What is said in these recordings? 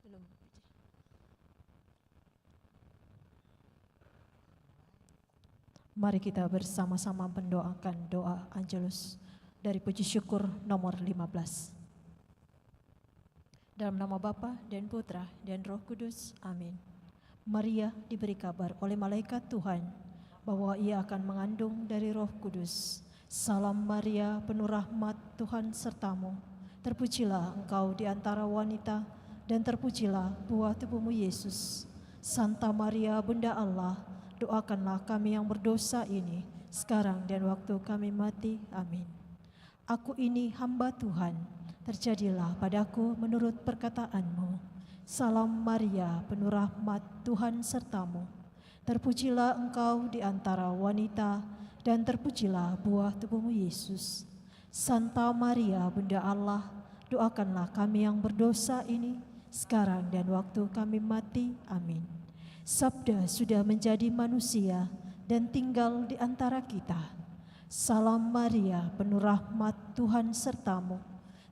Belum. Mari kita bersama-sama mendoakan doa Angelus dari puji syukur nomor 15. Dalam nama Bapa dan Putra dan Roh Kudus, amin. Maria diberi kabar oleh malaikat Tuhan bahwa ia akan mengandung dari Roh Kudus. Salam Maria, penuh rahmat, Tuhan sertamu. Terpujilah engkau di antara wanita dan terpujilah buah tubuhmu Yesus. Santa Maria, Bunda Allah, doakanlah kami yang berdosa ini sekarang dan waktu kami mati. Amin. Aku ini hamba Tuhan, terjadilah padaku menurut perkataanmu. Salam Maria, penuh rahmat, Tuhan sertamu. Terpujilah engkau di antara wanita dan terpujilah buah tubuhmu Yesus. Santa Maria, Bunda Allah, doakanlah kami yang berdosa ini sekarang dan waktu kami mati. Amin. Sabda sudah menjadi manusia dan tinggal di antara kita. Salam Maria, penuh rahmat, Tuhan sertamu.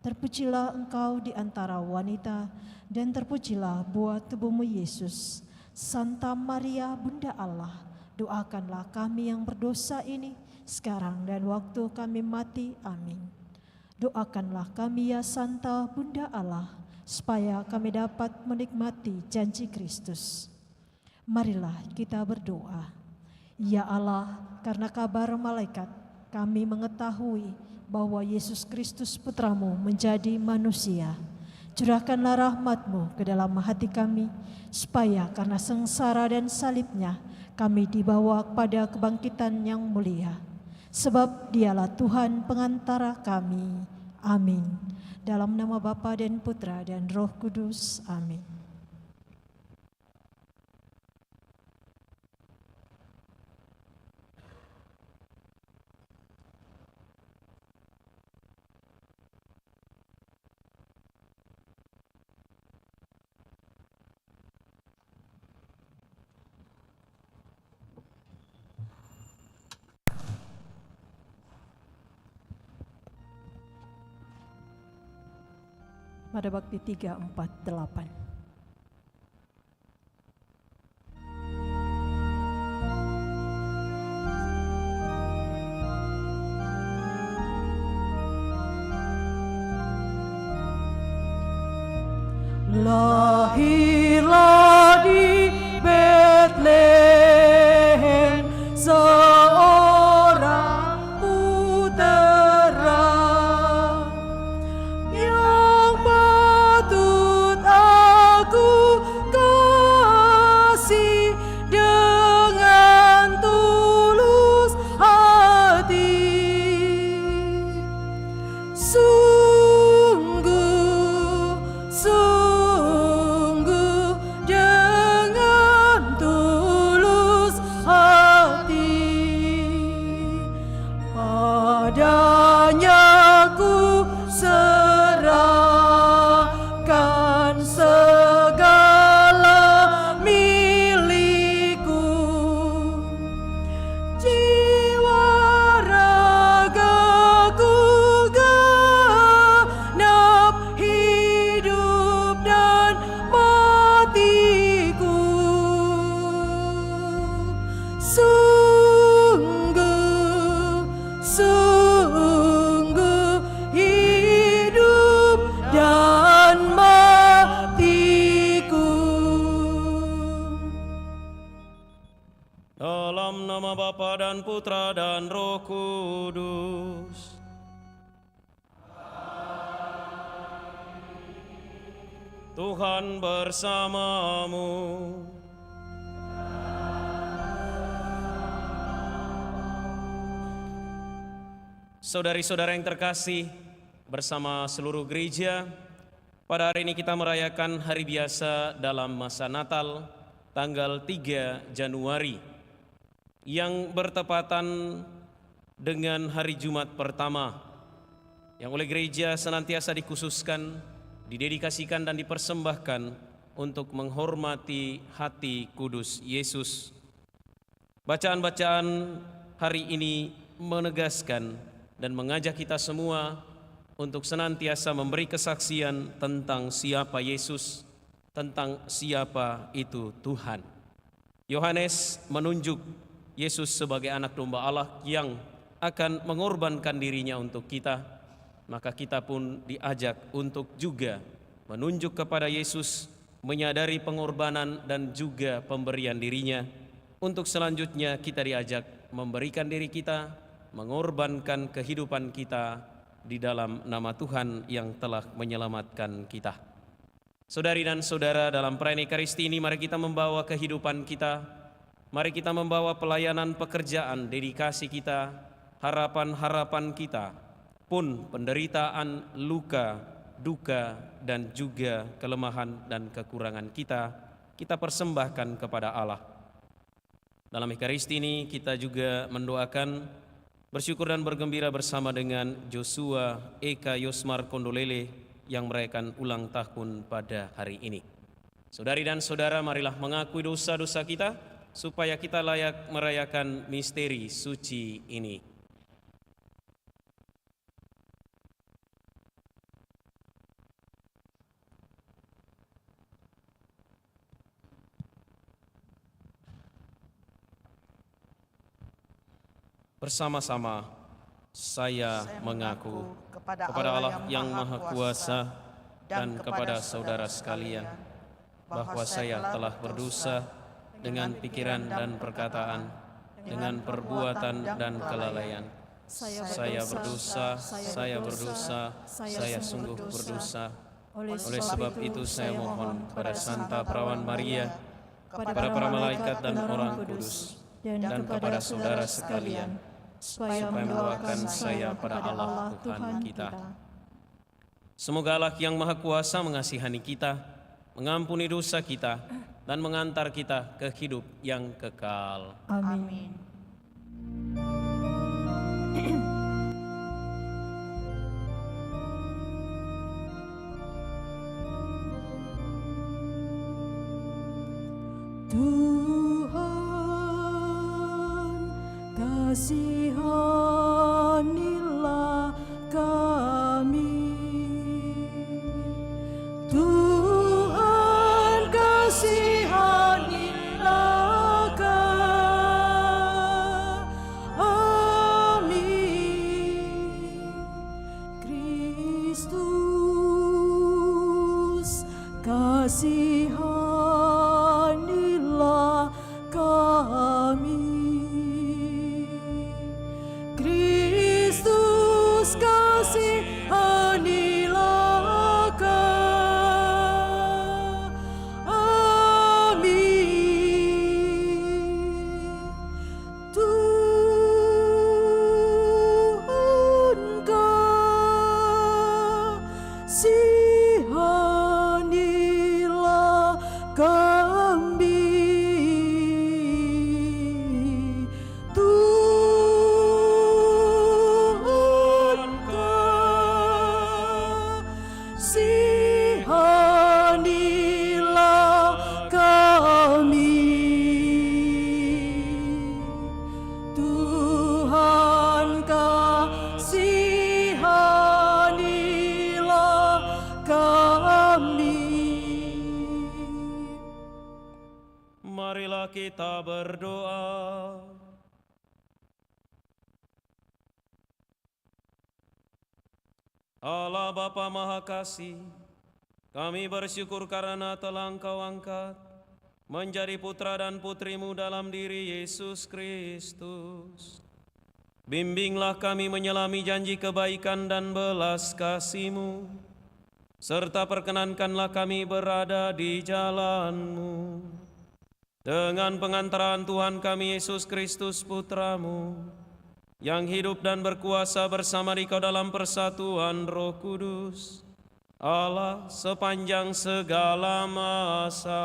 Terpujilah engkau di antara wanita dan terpujilah buah tubuhmu Yesus. Santa Maria, Bunda Allah, doakanlah kami yang berdosa ini sekarang dan waktu kami mati. Amin. Doakanlah kami ya Santa Bunda Allah, supaya kami dapat menikmati janji Kristus. Marilah kita berdoa. Ya Allah, karena kabar malaikat kami mengetahui bahwa Yesus Kristus Putramu menjadi manusia. Curahkanlah rahmat-Mu ke dalam hati kami, supaya karena sengsara dan salibnya kami dibawa kepada kebangkitan yang mulia. Sebab Dialah Tuhan pengantara kami. Amin. Dalam nama Bapa dan Putra dan Roh Kudus. Amin. Pada Bakti 348. Lahirlah di Betlehem seorang putera yang patut aku kasih dengan tulus hati. Sungguh dengan tulus hati padanya ku serahkan segala milikku, jiwa ragaku genap hidup dan matiku. Sungguh hidup dan matiku. Dalam nama Bapa dan Putra dan Roh Kudus. Tuhan bersamamu. Saudari-saudara yang terkasih, bersama seluruh gereja, pada hari ini kita merayakan hari biasa dalam masa Natal, tanggal 3 Januari, yang bertepatan dengan hari Jumat pertama, yang oleh gereja senantiasa dikhususkan, didedikasikan dan dipersembahkan untuk menghormati hati kudus Yesus. Bacaan-bacaan hari ini menegaskan dan mengajak kita semua untuk senantiasa memberi kesaksian tentang siapa Yesus, tentang siapa itu Tuhan. Yohanes menunjuk Yesus sebagai anak domba Allah yang akan mengorbankan dirinya untuk kita, maka kita pun diajak untuk juga menunjuk kepada Yesus, menyadari pengorbanan dan juga pemberian dirinya, untuk selanjutnya kita diajak memberikan diri kita, mengorbankan kehidupan kita di dalam nama Tuhan yang telah menyelamatkan kita. Saudari dan saudara, dalam perayaan Ekaristi ini mari kita membawa kehidupan kita, mari kita membawa pelayanan pekerjaan, dedikasi kita, harapan-harapan kita, pun penderitaan, luka, duka, dan juga kelemahan dan kekurangan kita persembahkan kepada Allah. Dalam Ekaristi ini kita juga mendoakan, bersyukur dan bergembira bersama dengan Joshua Eka Yosmar Kondolele yang merayakan ulang tahun pada hari ini. Saudari dan saudara, marilah mengakui dosa-dosa kita supaya kita layak merayakan misteri suci ini. Bersama-sama saya mengaku kepada Allah yang Maha Kuasa dan kepada saudara sekalian bahwa saya telah berdosa dengan pikiran dan perkataan, dengan perbuatan dan kelalaian. Saya berdosa, saya sungguh berdosa. Oleh sebab itu saya mohon kepada Santa Perawan Maria, kepada para malaikat dan orang kudus, dan kepada saudara sekalian, supaya mendoakan saya pada Allah Tuhan kita. Semoga Allah yang Maha Kuasa mengasihani kita, mengampuni dosa kita, dan mengantar kita ke hidup yang kekal. Amin. Kasihanilah kami, Tuhan, kasihanilah kami, Kristus, kasihanilah kami. Kristus, kasihanilah kami. Tuhan, kasihanilah kami. Marilah kita berdoa. Allah Bapa Maha Kasih, kami bersyukur karena telah Engkau angkat menjadi putra dan putrimu dalam diri Yesus Kristus. Bimbinglah kami menyelami janji kebaikan dan belas kasih-Mu, serta perkenankanlah kami berada di jalan-Mu. Dengan pengantaran Tuhan kami Yesus Kristus Putra-Mu, yang hidup dan berkuasa bersama Dikau dalam persatuan Roh Kudus, Allah sepanjang segala masa.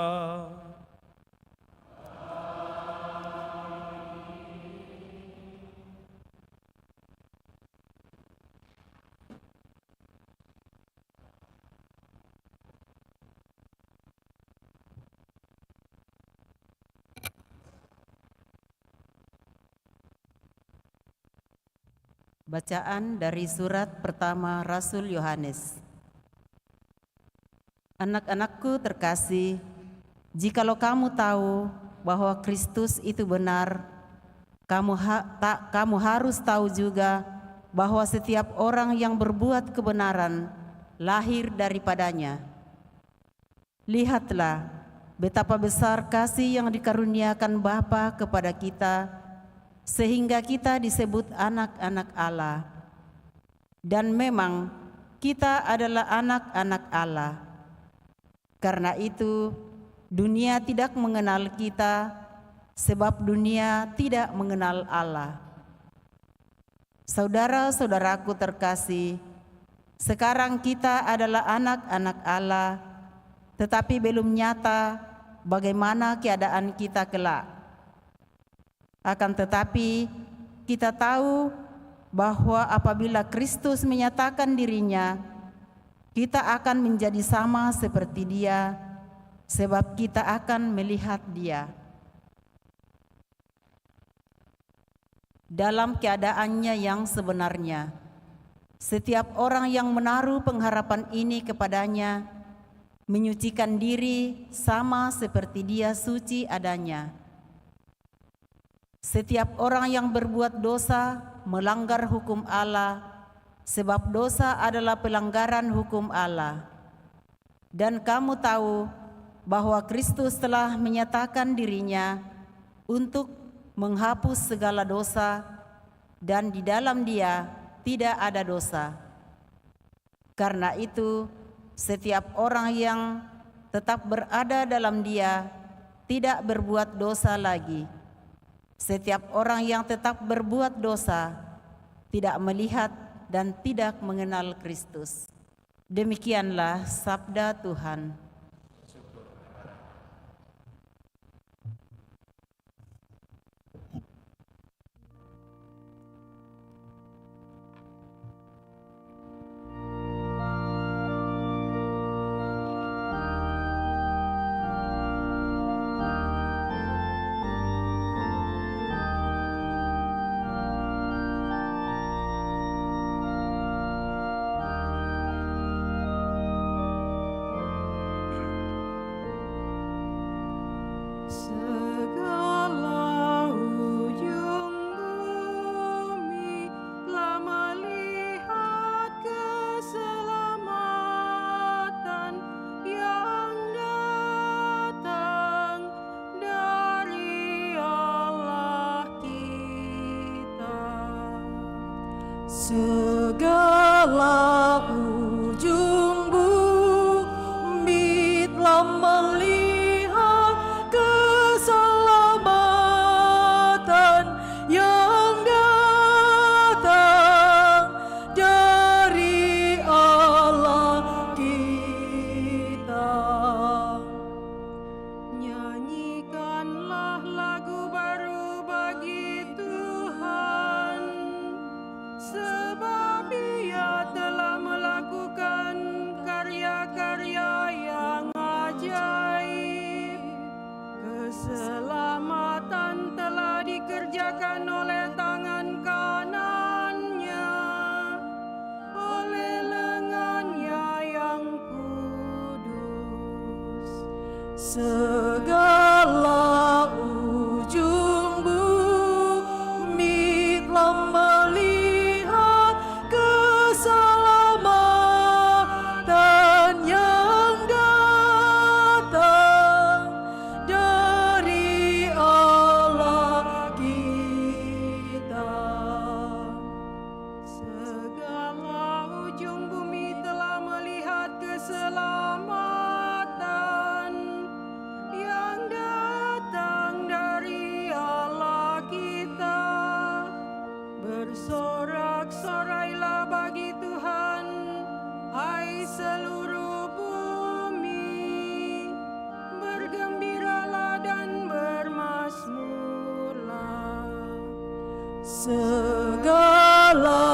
Bacaan dari surat pertama Rasul Yohanes. Anak-anakku terkasih, jikalau kamu tahu bahwa Kristus itu benar, kamu harus tahu juga bahwa setiap orang yang berbuat kebenaran lahir daripadanya. Lihatlah betapa besar kasih yang dikaruniakan Bapa kepada kita, sehingga kita disebut anak-anak Allah. Dan memang kita adalah anak-anak Allah. Karena itu, dunia tidak mengenal kita, sebab dunia tidak mengenal Allah. Saudara-saudaraku terkasih, sekarang kita adalah anak-anak Allah, tetapi belum nyata bagaimana keadaan kita kelak. Akan tetapi, kita tahu bahwa apabila Kristus menyatakan dirinya, kita akan menjadi sama seperti Dia, sebab kita akan melihat Dia. Dalam keadaannya yang sebenarnya, setiap orang yang menaruh pengharapan ini kepadanya menyucikan diri sama seperti Dia suci adanya. Setiap orang yang berbuat dosa melanggar hukum Allah, sebab dosa adalah pelanggaran hukum Allah. Dan kamu tahu bahwa Kristus telah menyatakan dirinya untuk menghapus segala dosa, dan di dalam Dia tidak ada dosa. Karena itu, setiap orang yang tetap berada dalam Dia tidak berbuat dosa lagi. Setiap orang yang tetap berbuat dosa tidak melihat dan tidak mengenal Kristus. Demikianlah sabda Tuhan. Segala ujung bumi telah melihat keselamatan yang datang dari Allah kita. Segala ujung bumi telah melihat keselamatan yang datang dari Allah kita. Nyanyikanlah lagu baru bagi Tuhan, sebab Ia telah melakukan karya-karya yang ajaib. Keselamatan telah dikerjakan oleh tangan kanannya, oleh lengannya yang kudus. Segala ujung bumi telah melihat keselamatan yang datang dari Allah kita. Segala ujung bumi telah melihat keselamatan yang datang dari Allah kita. Bersorak-sorailah bagi Tuhan, hai seluruh bumi. Bergembiralah dan bermasmurlah. Segala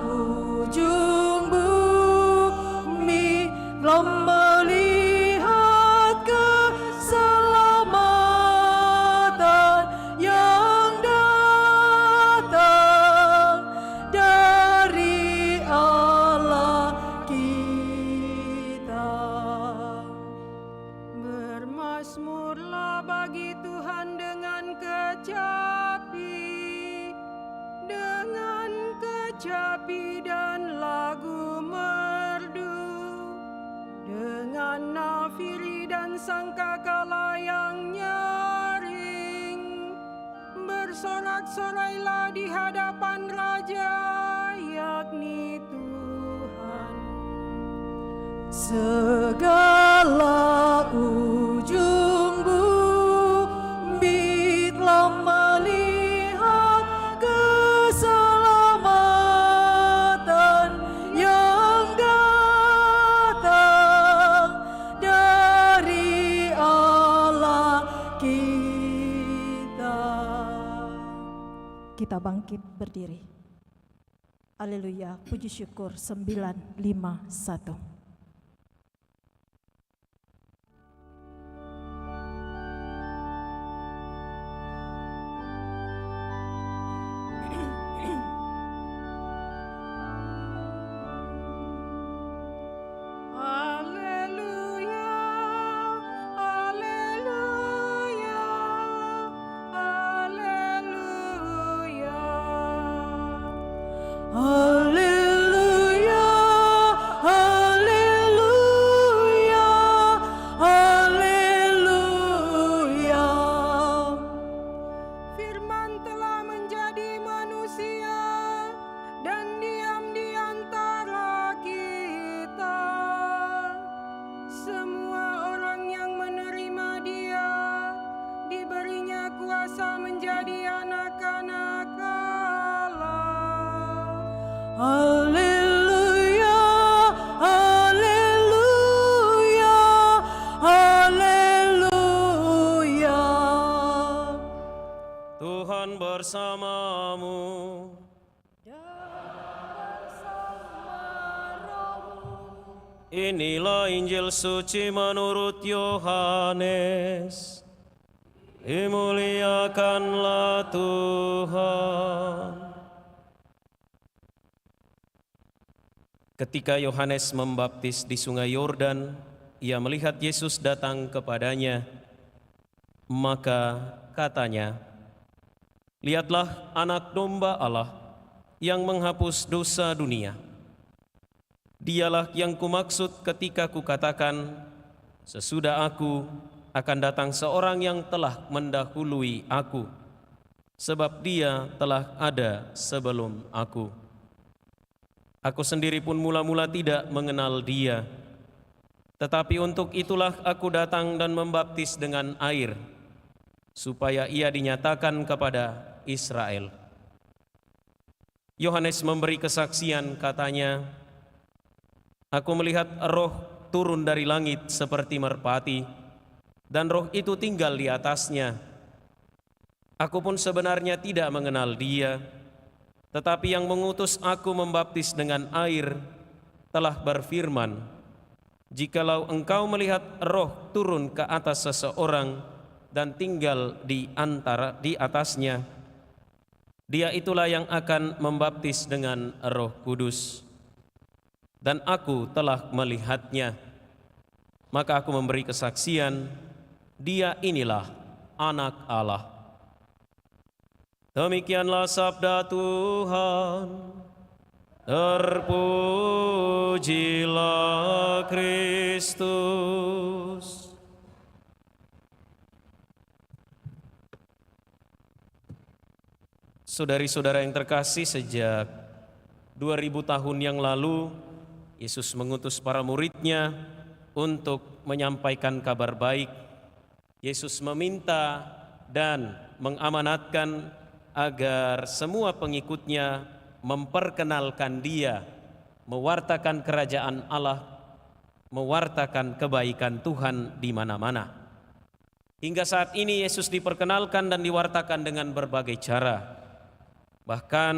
ujung bumi telah melihat keselamatan yang datang dari Allah kita. Mazmurlah bagi Tuhan dengan kecapi dan lagu merdu, dengan nafiri dan sangkakala yang nyaring. Bersorak-sorailah di hadapan Raja, yakni Tuhan. Segala ujung bumi telah melihat keselamatan yang datang dari Allah kita. Kita bangkit berdiri. Haleluya, puji syukur 951. Haleluya, haleluya, haleluya. Haleluya, haleluya, haleluya. Firman telah menjadi manusia dan diam di antara kita. Semua orang yang menerima Dia diberinya kuasa menjadi anak-anak Allah. Haleluya, haleluya, haleluya. Tuhan bersamamu. Inilah Injil suci menurut Yohanes. Dimuliakanlah Tuhan. Ketika Yohanes membaptis di Sungai Yordan, ia melihat Yesus datang kepadanya. Maka katanya, "Lihatlah anak domba Allah yang menghapus dosa dunia. Dialah yang kumaksud ketika kukatakan, sesudah aku akan datang seorang yang telah mendahului aku, sebab dia telah ada sebelum aku. Aku sendiri pun mula-mula tidak mengenal dia, tetapi untuk itulah aku datang dan membaptis dengan air, supaya ia dinyatakan kepada Israel." Yohanes memberi kesaksian, katanya, "Aku melihat roh turun dari langit seperti merpati, dan roh itu tinggal di atasnya. Aku pun sebenarnya tidak mengenal dia, tetapi yang mengutus aku membaptis dengan air telah berfirman, jikalau engkau melihat roh turun ke atas seseorang dan tinggal di atasnya, dia itulah yang akan membaptis dengan Roh Kudus. Dan aku telah melihatnya, maka aku memberi kesaksian, dia inilah Anak Allah." Demikianlah sabda Tuhan. Terpujilah Kristus. Saudari-saudara yang terkasih, sejak 2000 tahun yang lalu Yesus mengutus para murid-Nya untuk menyampaikan kabar baik. Yesus meminta dan mengamanatkan agar semua pengikut-Nya memperkenalkan Dia, mewartakan kerajaan Allah, mewartakan kebaikan Tuhan di mana-mana. Hingga saat ini Yesus diperkenalkan dan diwartakan dengan berbagai cara. Bahkan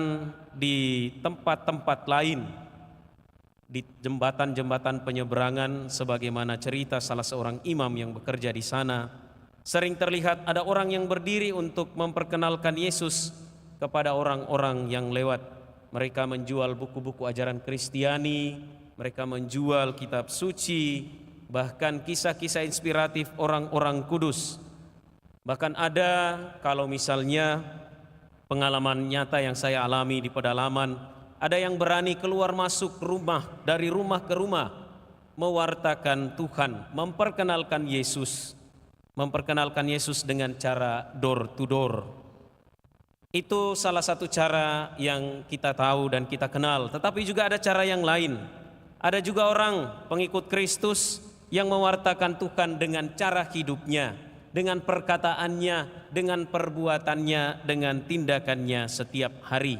di tempat-tempat lain, di jembatan-jembatan penyeberangan, sebagaimana cerita salah seorang imam yang bekerja di sana, sering terlihat ada orang yang berdiri untuk memperkenalkan Yesus kepada orang-orang yang lewat. Mereka menjual buku-buku ajaran Kristiani, mereka menjual kitab suci, bahkan kisah-kisah inspiratif orang-orang kudus. Bahkan ada kalau misalnya pengalaman nyata yang saya alami di pedalaman, ada yang berani keluar masuk rumah, dari rumah ke rumah, mewartakan Tuhan, memperkenalkan Yesus dengan cara door to door. Itu salah satu cara yang kita tahu dan kita kenal, tetapi juga ada cara yang lain. Ada juga orang pengikut Kristus yang mewartakan Tuhan dengan cara hidupnya, dengan perkataannya, dengan perbuatannya, dengan tindakannya setiap hari.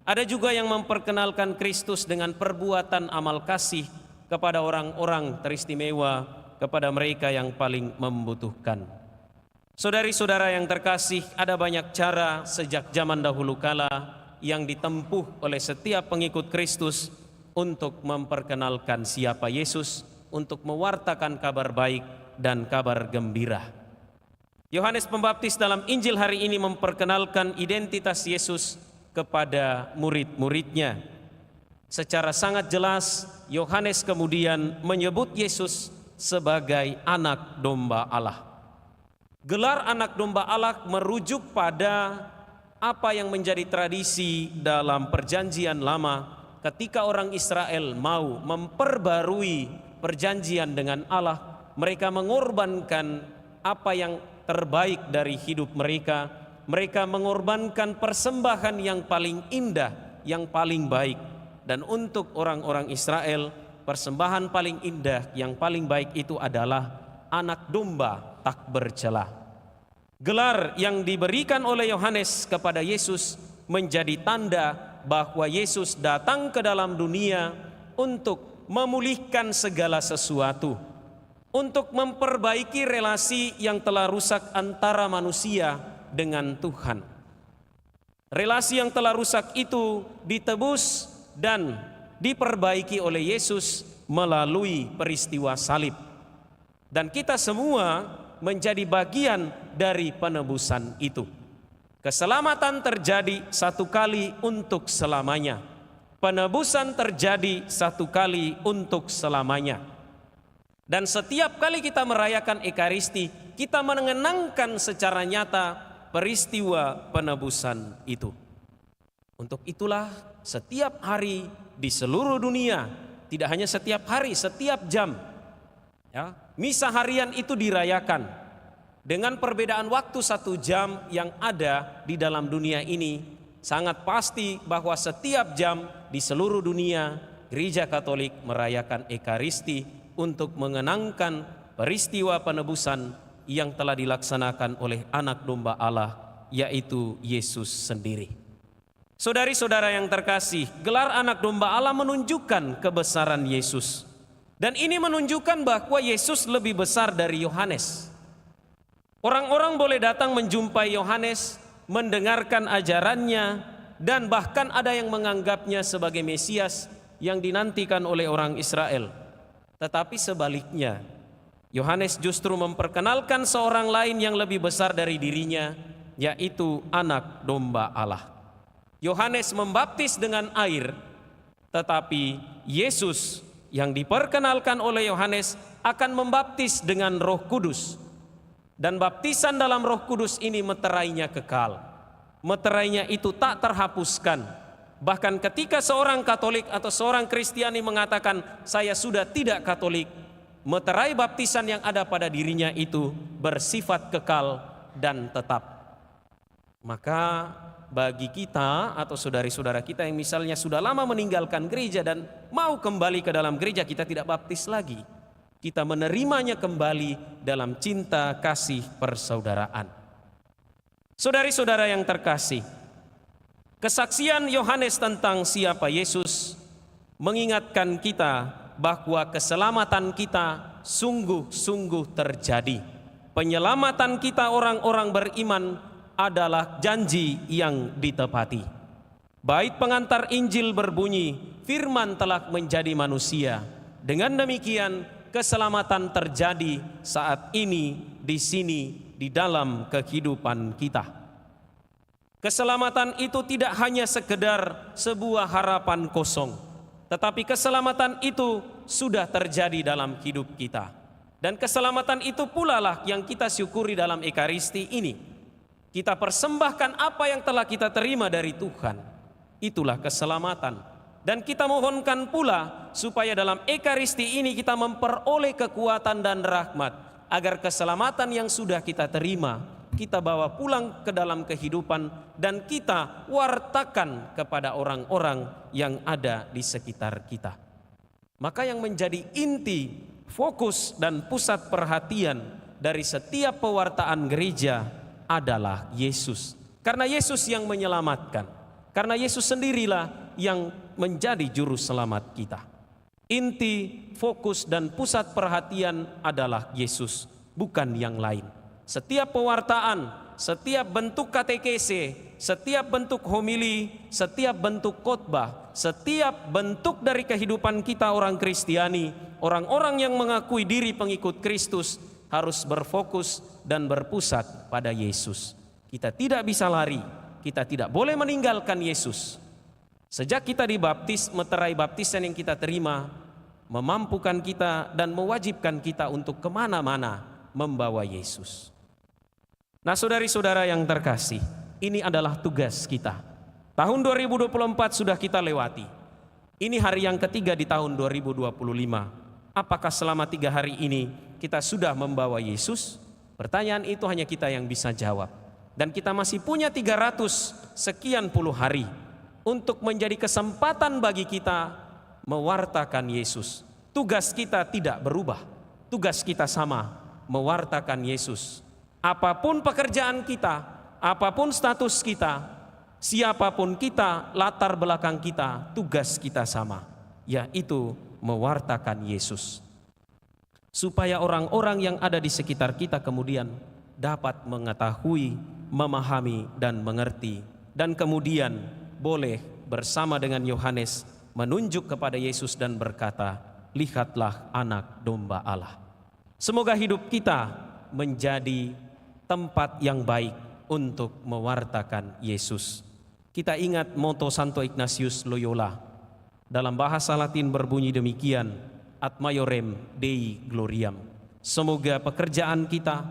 Ada juga yang memperkenalkan Kristus dengan perbuatan amal kasih kepada orang-orang teristimewa, kepada mereka yang paling membutuhkan. Saudari-saudara yang terkasih, ada banyak cara sejak zaman dahulu kala yang ditempuh oleh setiap pengikut Kristus untuk memperkenalkan siapa Yesus, untuk mewartakan kabar baik dan kabar gembira. Yohanes Pembaptis dalam Injil hari ini memperkenalkan identitas Yesus kepada murid-muridnya. Secara sangat jelas, Yohanes kemudian menyebut Yesus sebagai anak domba Allah. Gelar anak domba Allah merujuk pada apa yang menjadi tradisi dalam perjanjian lama ketika orang Israel mau memperbarui perjanjian dengan Allah. Mereka mengorbankan apa yang terbaik dari hidup mereka. Mereka mengorbankan persembahan yang paling indah, yang paling baik. Dan untuk orang-orang Israel, persembahan paling indah, yang paling baik itu adalah anak domba tak bercela. Gelar yang diberikan oleh Yohanes kepada Yesus menjadi tanda bahwa Yesus datang ke dalam dunia untuk memulihkan segala sesuatu, untuk memperbaiki relasi yang telah rusak antara manusia dengan Tuhan. Relasi yang telah rusak itu ditebus dan diperbaiki oleh Yesus melalui peristiwa salib. Dan kita semua menjadi bagian dari penebusan itu. Keselamatan terjadi satu kali untuk selamanya. Penebusan terjadi satu kali untuk selamanya. Dan setiap kali kita merayakan Ekaristi, kita mengenangkan secara nyata peristiwa penebusan itu. Untuk itulah setiap hari di seluruh dunia, tidak hanya setiap hari, setiap jam, ya, misa harian itu dirayakan dengan perbedaan waktu 1 jam yang ada di dalam dunia ini. Sangat pasti bahwa setiap jam di seluruh dunia Gereja Katolik merayakan Ekaristi untuk mengenangkan peristiwa penebusan yang telah dilaksanakan oleh anak domba Allah, yaitu Yesus sendiri. Saudari-saudara yang terkasih, gelar anak domba Allah menunjukkan kebesaran Yesus. Dan ini menunjukkan bahwa Yesus lebih besar dari Yohanes. Orang-orang boleh datang menjumpai Yohanes, mendengarkan ajarannya, dan bahkan ada yang menganggapnya sebagai Mesias yang dinantikan oleh orang Israel. Tetapi sebaliknya, Yohanes justru memperkenalkan seorang lain yang lebih besar dari dirinya, yaitu anak domba Allah. Yohanes membaptis dengan air, tetapi Yesus yang diperkenalkan oleh Yohanes akan membaptis dengan Roh Kudus. Dan baptisan dalam Roh Kudus ini meterainya kekal. Meterainya itu tak terhapuskan. Bahkan ketika seorang Katolik atau seorang Kristiani mengatakan saya sudah tidak Katolik, meterai baptisan yang ada pada dirinya itu bersifat kekal dan tetap. Maka bagi kita atau saudari-saudara kita yang misalnya sudah lama meninggalkan gereja dan mau kembali ke dalam gereja, kita tidak baptis lagi. Kita menerimanya kembali dalam cinta kasih persaudaraan. Saudari-saudara yang terkasih, kesaksian Yohanes tentang siapa Yesus mengingatkan kita bahwa keselamatan kita sungguh-sungguh terjadi. Penyelamatan kita orang-orang beriman adalah janji yang ditepati. Bait pengantar Injil berbunyi, firman telah menjadi manusia. Dengan demikian, keselamatan terjadi saat ini, di sini, di dalam kehidupan kita. Keselamatan itu tidak hanya sekedar sebuah harapan kosong, tetapi keselamatan itu sudah terjadi dalam hidup kita. Dan keselamatan itu pula lah yang kita syukuri dalam Ekaristi ini. Kita persembahkan apa yang telah kita terima dari Tuhan. Itulah keselamatan. Dan kita mohonkan pula supaya dalam Ekaristi ini kita memperoleh kekuatan dan rahmat, agar keselamatan yang sudah kita terima, kita bawa pulang ke dalam kehidupan dan kita wartakan kepada orang-orang yang ada di sekitar kita. Maka yang menjadi inti, fokus dan pusat perhatian dari setiap pewartaan gereja adalah Yesus. Karena Yesus yang menyelamatkan. Karena Yesus sendirilah yang menjadi juru selamat kita. Inti, fokus dan pusat perhatian adalah Yesus, bukan yang lain. Setiap pewartaan, setiap bentuk katekese, setiap bentuk homili, setiap bentuk khotbah, setiap bentuk dari kehidupan kita orang Kristiani, orang-orang yang mengakui diri pengikut Kristus harus berfokus dan berpusat pada Yesus. Kita tidak bisa lari, kita tidak boleh meninggalkan Yesus. Sejak kita dibaptis, meterai baptisan yang kita terima memampukan kita dan mewajibkan kita untuk kemana-mana membawa Yesus. Nah, saudari-saudara yang terkasih, ini adalah tugas kita. Tahun 2024 sudah kita lewati. Ini hari yang ketiga di tahun 2025. Apakah selama 3 hari ini kita sudah membawa Yesus? Pertanyaan itu hanya kita yang bisa jawab. Dan kita masih punya 300 sekian puluh hari untuk menjadi kesempatan bagi kita mewartakan Yesus. Tugas kita tidak berubah. Tugas kita sama, mewartakan Yesus. Apapun pekerjaan kita, apapun status kita, siapapun kita, latar belakang kita, tugas kita sama, yaitu mewartakan Yesus. Supaya orang-orang yang ada di sekitar kita kemudian dapat mengetahui, memahami dan mengerti, dan kemudian boleh bersama dengan Yohanes menunjuk kepada Yesus dan berkata, lihatlah anak domba Allah. Semoga hidup kita menjadi tempat yang baik untuk mewartakan Yesus. Kita ingat moto Santo Ignatius Loyola. Dalam bahasa Latin berbunyi demikian, ad maiorem Dei gloriam. Semoga pekerjaan kita,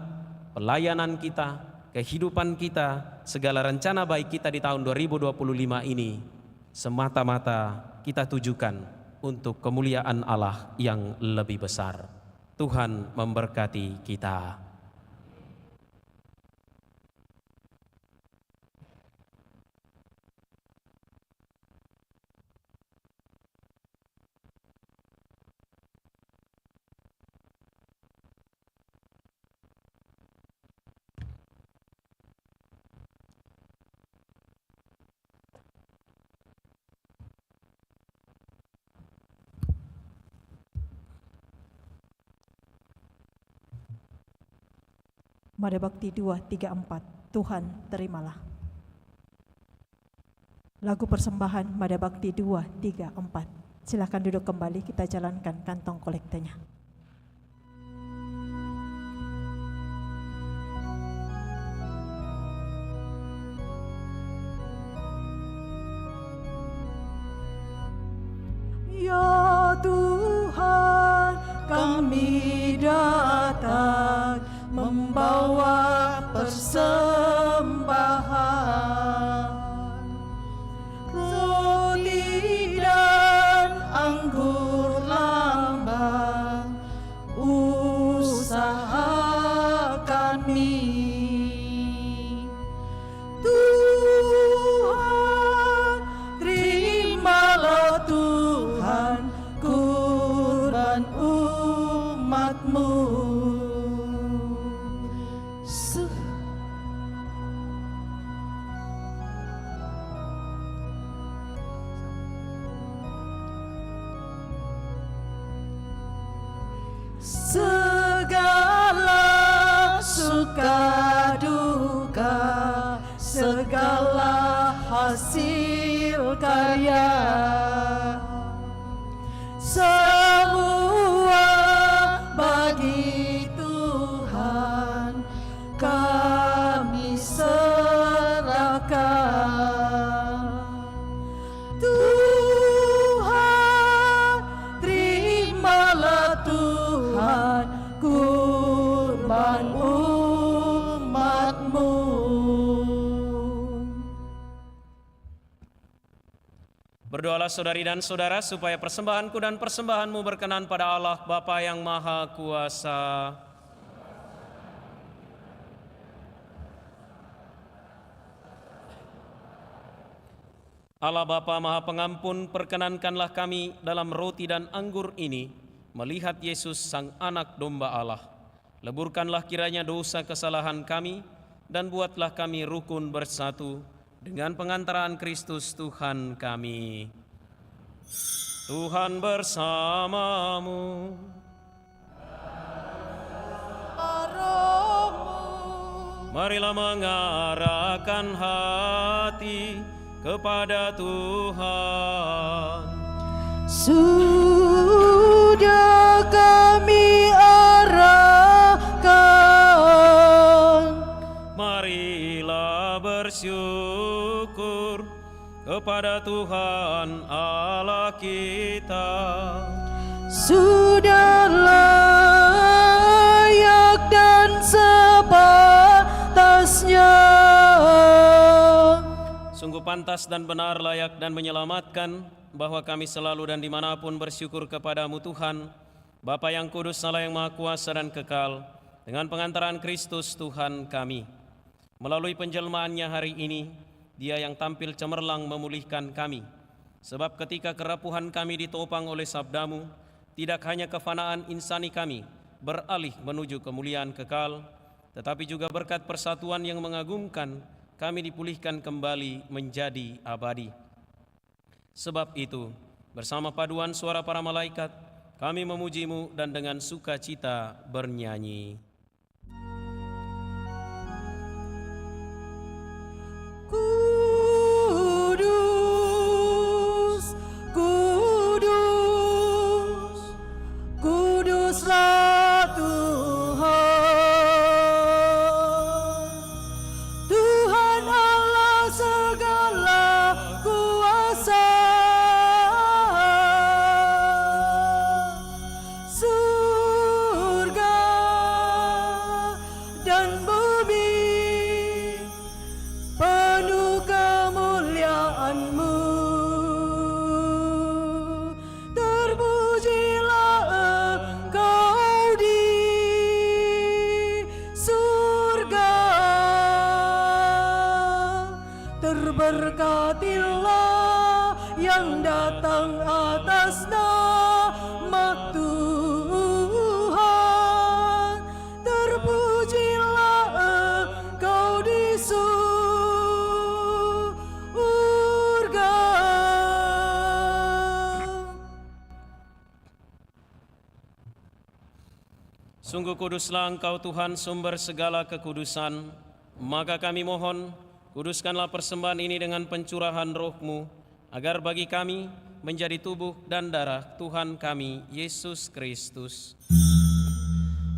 pelayanan kita, kehidupan kita, segala rencana baik kita di tahun 2025 ini semata-mata kita tujukan untuk kemuliaan Allah yang lebih besar. Tuhan memberkati kita. Mada Bakti 234, Tuhan terimalah. Lagu persembahan Mada Bakti 234. Silakan duduk kembali, kita jalankan kantong kolektanya. Ya Tuhan, kami datang membawa persembahan, roti dan anggur lambang, usaha kami. Tuhan, terimalah Tuhan kurban umat-Mu. Segala suka duka, segala hasil karya, semua bagi Tuhan. Berdoalah saudari dan saudara supaya persembahanku dan persembahanmu berkenan pada Allah Bapa yang Maha Kuasa. Allah Bapa Maha Pengampun, perkenankanlah kami dalam roti dan anggur ini melihat Yesus Sang Anak Domba Allah. Leburkanlah kiranya dosa kesalahan kami dan buatlah kami rukun bersatu dengan pengantaraan Kristus Tuhan kami. Tuhan bersamamu. Marilah mengarahkan hati kepada Tuhan. Sudah kami arahkan. Marilah bersyukur kepada Tuhan Allah kita. Sudah layak dan sepantasnya. Sungguh pantas dan benar, layak dan menyelamatkan, bahwa kami selalu dan dimanapun bersyukur kepadamu Tuhan, Bapa yang kudus, Allah yang Maha Kuasa dan kekal, dengan pengantaran Kristus Tuhan kami. Melalui penjelmaannya hari ini, Dia yang tampil cemerlang memulihkan kami. Sebab ketika kerapuhan kami ditopang oleh sabdamu, tidak hanya kefanaan insani kami beralih menuju kemuliaan kekal, tetapi juga berkat persatuan yang mengagumkan, kami dipulihkan kembali menjadi abadi. Sebab itu, bersama paduan suara para malaikat, kami memuji-Mu dan dengan sukacita bernyanyi. Kudus, kudus, kuduslah Tuhan, Tuhan Allah segala kuasa. Surga dan bumi penuh kemuliaan-Mu. Terpujilah Engkau di surga. Terberkatilah yang datang atas nama Tuhan. Terpujilah Engkau di surga. Sungguh kuduslah Engkau Tuhan, sumber segala kekudusan. Maka kami mohon, kuduskanlah persembahan ini dengan pencurahan Roh-Mu, agar bagi kami menjadi tubuh dan darah Tuhan kami, Yesus Kristus.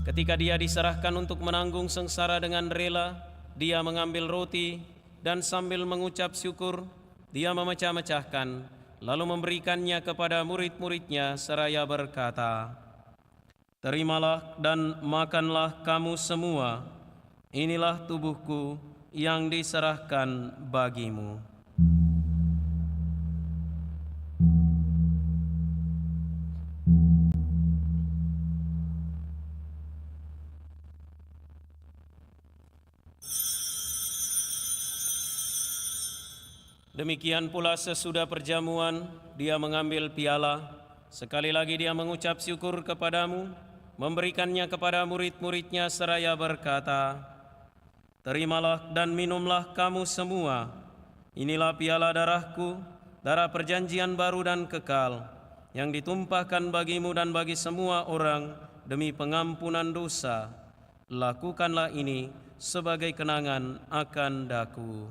Ketika Dia diserahkan untuk menanggung sengsara dengan rela, Dia mengambil roti dan sambil mengucap syukur, Dia memecah-mecahkan, lalu memberikannya kepada murid-murid-Nya seraya berkata, "Terimalah dan makanlah kamu semua, inilah tubuhku yang diserahkan bagimu." Demikian pula sesudah perjamuan, Dia mengambil piala. Sekali lagi Dia mengucap syukur kepadamu, memberikannya kepada murid-murid-Nya seraya berkata, "Terimalah dan minumlah kamu semua. Inilah piala darahku, darah perjanjian baru dan kekal, yang ditumpahkan bagimu dan bagi semua orang demi pengampunan dosa. Lakukanlah ini sebagai kenangan akan daku."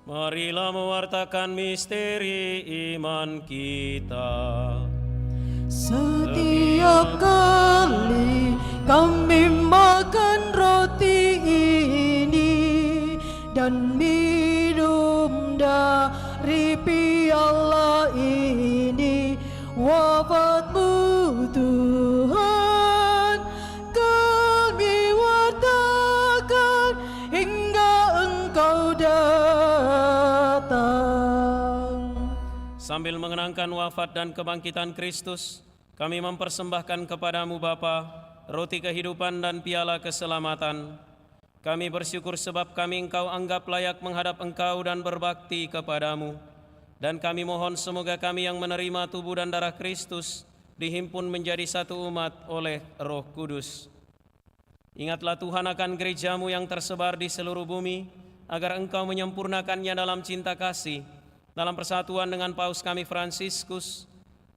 Marilah mewartakan misteri iman kita. Setiap kali kami makan roti ini dan minum Allah ini wafat-Mu Tuhan, kami wartakan hingga Engkau datang. Sambil mengenangkan wafat dan kebangkitan Kristus, kami mempersembahkan kepadamu Bapa, roti kehidupan dan piala keselamatan. Kami bersyukur sebab kami Engkau anggap layak menghadap Engkau dan berbakti kepadamu. Dan kami mohon semoga kami yang menerima tubuh dan darah Kristus dihimpun menjadi satu umat oleh Roh Kudus. Ingatlah Tuhan akan gerejamu yang tersebar di seluruh bumi, agar Engkau menyempurnakannya dalam cinta kasih, dalam persatuan dengan Paus kami Fransiskus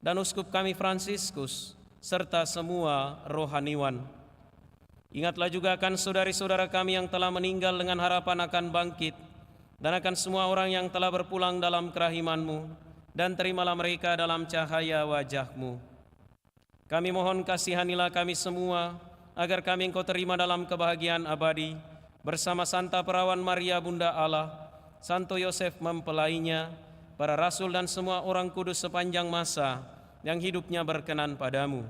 dan Uskup kami Fransiskus, serta semua rohaniwan. Ingatlah juga akan saudari-saudara kami yang telah meninggal dengan harapan akan bangkit, dan akan semua orang yang telah berpulang dalam kerahiman-Mu, dan terimalah mereka dalam cahaya wajah-Mu. Kami mohon kasihanilah kami semua, agar kami Engkau terima dalam kebahagiaan abadi, bersama Santa Perawan Maria Bunda Allah, Santo Yosef mempelainya, para rasul dan semua orang kudus sepanjang masa yang hidupnya berkenan padamu.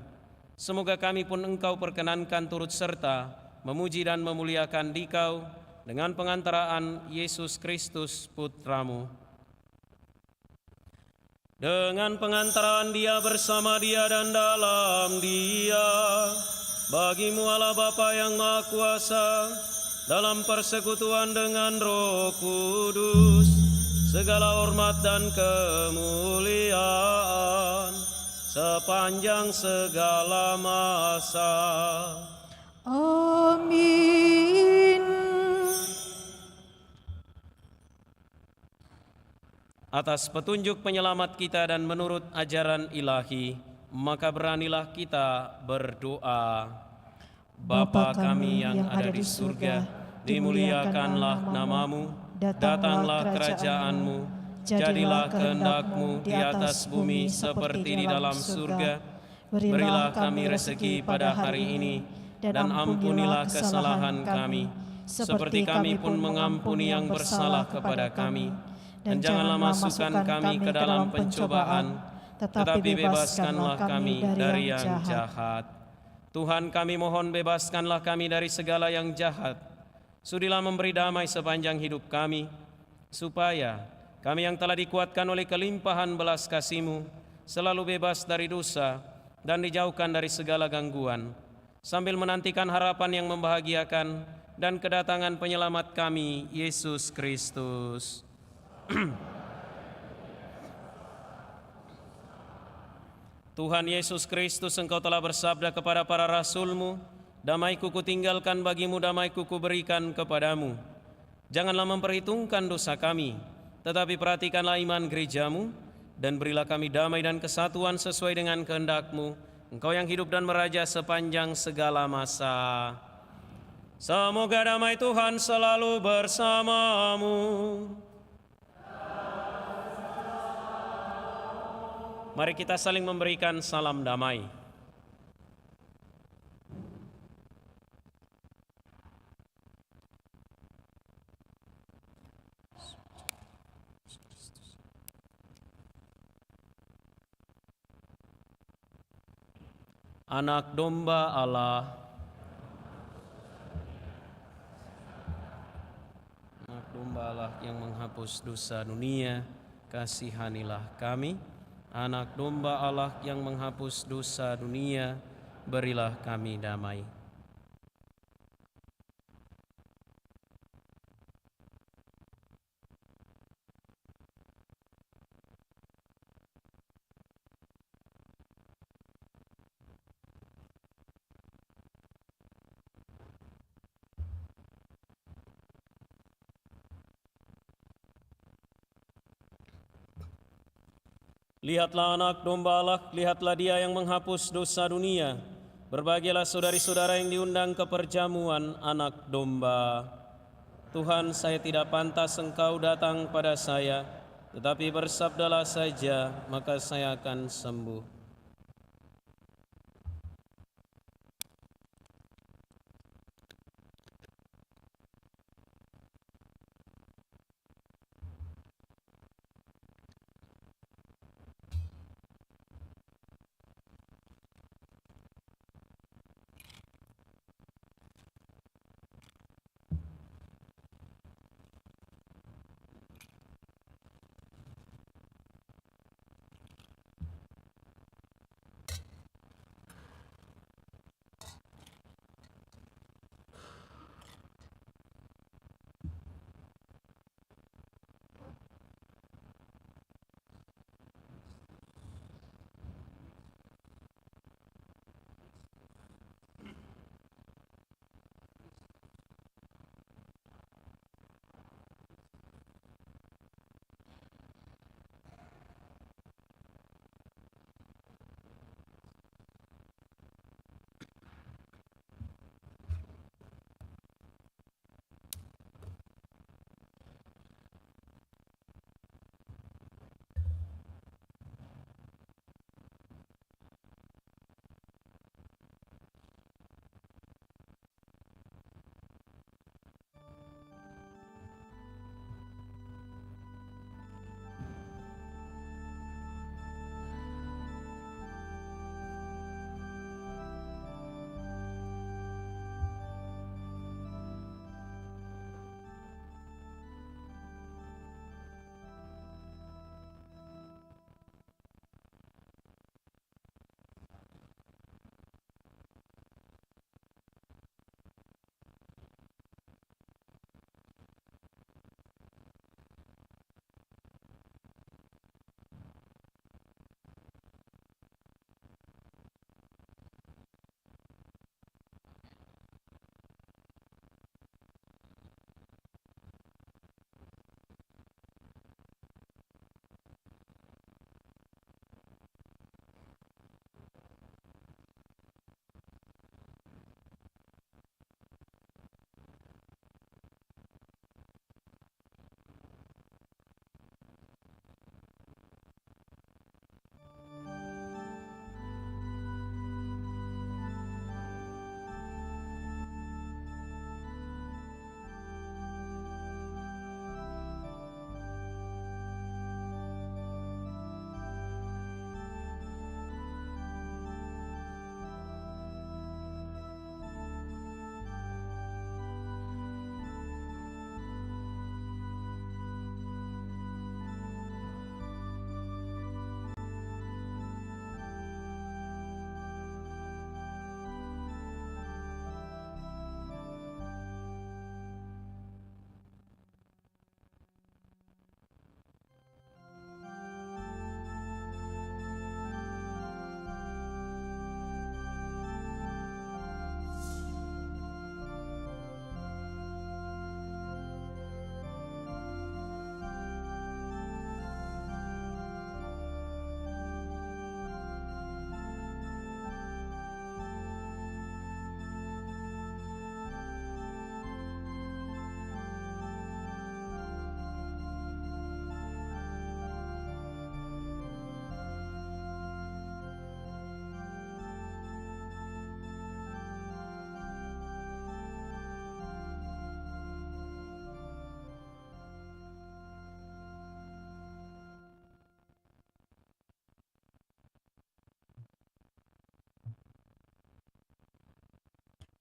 Semoga kami pun Engkau perkenankan turut serta memuji dan memuliakan Dikau dengan pengantaraan Yesus Kristus Putramu. Dengan pengantaraan Dia, bersama Dia dan dalam Dia, bagimu Allah Bapa yang Maha Kuasa, dalam persekutuan dengan Roh Kudus, segala hormat dan kemuliaan sepanjang segala masa. Amin. Atas petunjuk penyelamat kita dan menurut ajaran ilahi, maka beranilah kita berdoa. Bapa kami yang ada di surga, dimuliakanlah namamu, datanglah kerajaan-Mu, jadilah kehendak-Mu di atas bumi seperti di dalam surga. Berilah kami rezeki pada hari ini, dan ampunilah kesalahan kami, seperti kami pun mengampuni yang bersalah kepada kami. Dan janganlah masukkan kami ke dalam pencobaan, tetapi bebaskanlah kami dari yang jahat. Tuhan, kami mohon bebaskanlah kami dari segala yang jahat. Sudilah memberi damai sepanjang hidup kami, supaya kami yang telah dikuatkan oleh kelimpahan belas kasih-Mu selalu bebas dari dosa dan dijauhkan dari segala gangguan, sambil menantikan harapan yang membahagiakan dan kedatangan penyelamat kami, Yesus Kristus. Tuhan Yesus Kristus, Engkau telah bersabda kepada para rasul-Mu, damai-Ku kutinggalkan bagimu, damai-Ku kuberikan kepadamu. Janganlah memperhitungkan dosa kami, tetapi perhatikanlah iman gereja-Mu, dan berilah kami damai dan kesatuan sesuai dengan kehendak-Mu, Engkau yang hidup dan meraja sepanjang segala masa. Semoga damai Tuhan selalu bersamamu. Mari kita saling memberikan salam damai. Anak domba Allah, anak domba Allah yang menghapus dosa dunia, kasihanilah kami. Anak domba Allah yang menghapus dosa dunia, berilah kami damai. Lihatlah anak domba Allah, lihatlah Dia yang menghapus dosa dunia. Berbahagialah saudari-saudara yang diundang ke perjamuan anak domba. Tuhan, saya tidak pantas Engkau datang pada saya, tetapi bersabdalah saja, maka saya akan sembuh.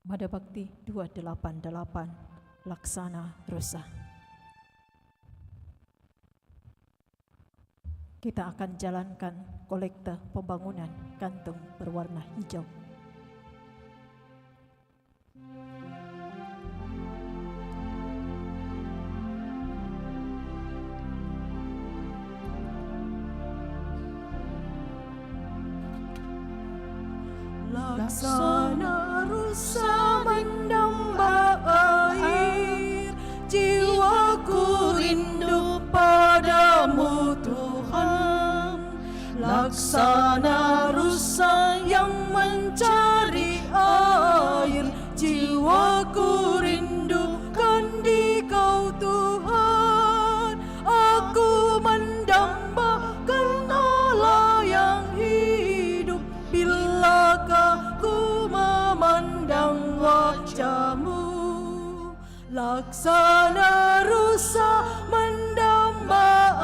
Mada Bakti 288 Laksana Rusa. Kita akan jalankan kolekte pembangunan kantung berwarna hijau. Laksana rusa mendamba air, jiwaku rindu padamu Tuhan. Laksana rusa yang mencari air, jiwaku rindukan di Kau Tuhan. Aku mendambakan Allah yang hidup, bilakah ku memandang wajah-Mu. Laksana rusa mendamba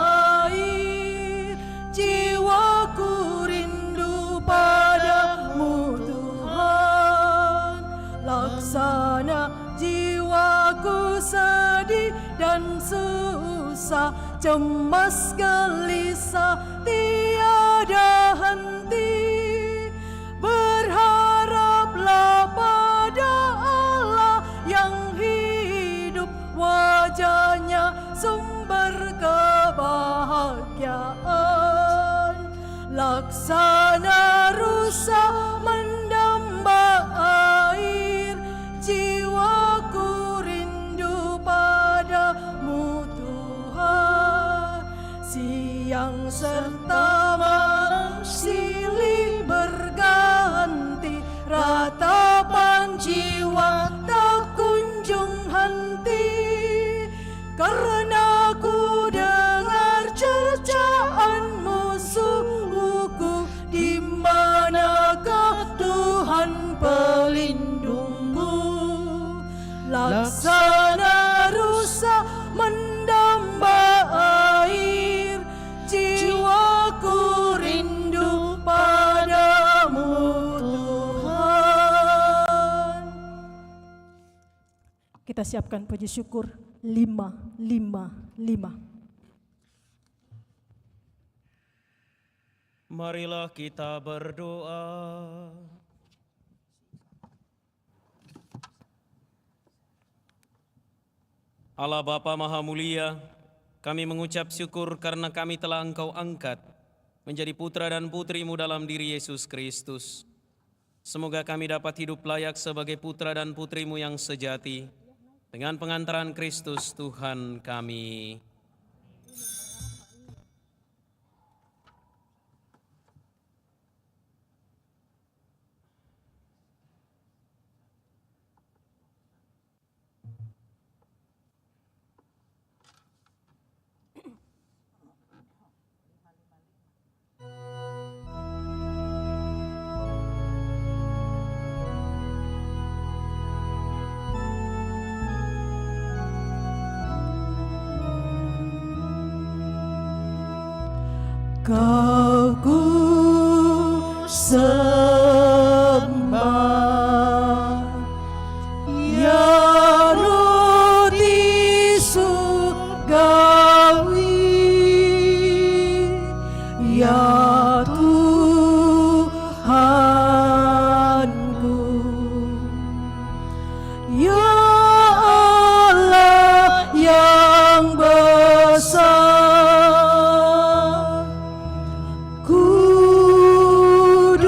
air, jiwaku rindu padamu Tuhan. Laksana jiwaku sedih dan susah, cemas gelisah tiada henti. Berharaplah pada Allah yang hidup, wajah-Nya sumber kebahagiaan. Laksana rusa mendamba air, jiwaku rindu padamu Tuhan. Siang serta malam silih berganti, ratapan jiwa tak kunjung henti. Karena ku dengar cercaan musuhku, di manakah Tuhan pelindungmu. Laksana rusa mendamba air, jiwaku rindu padamu Tuhan. Kita siapkan puji syukur 555. Marilah kita berdoa. Allah Bapa Maha Mulia, kami mengucap syukur karena kami telah Engkau angkat menjadi putra dan putri-Mu dalam diri Yesus Kristus. Semoga kami dapat hidup layak sebagai putra dan putri-Mu yang sejati dengan pengantaran Kristus Tuhan kami. Kau ku sembah, ya roti surgawi, ya Tuhanku, ya Allah yang besar. Kudus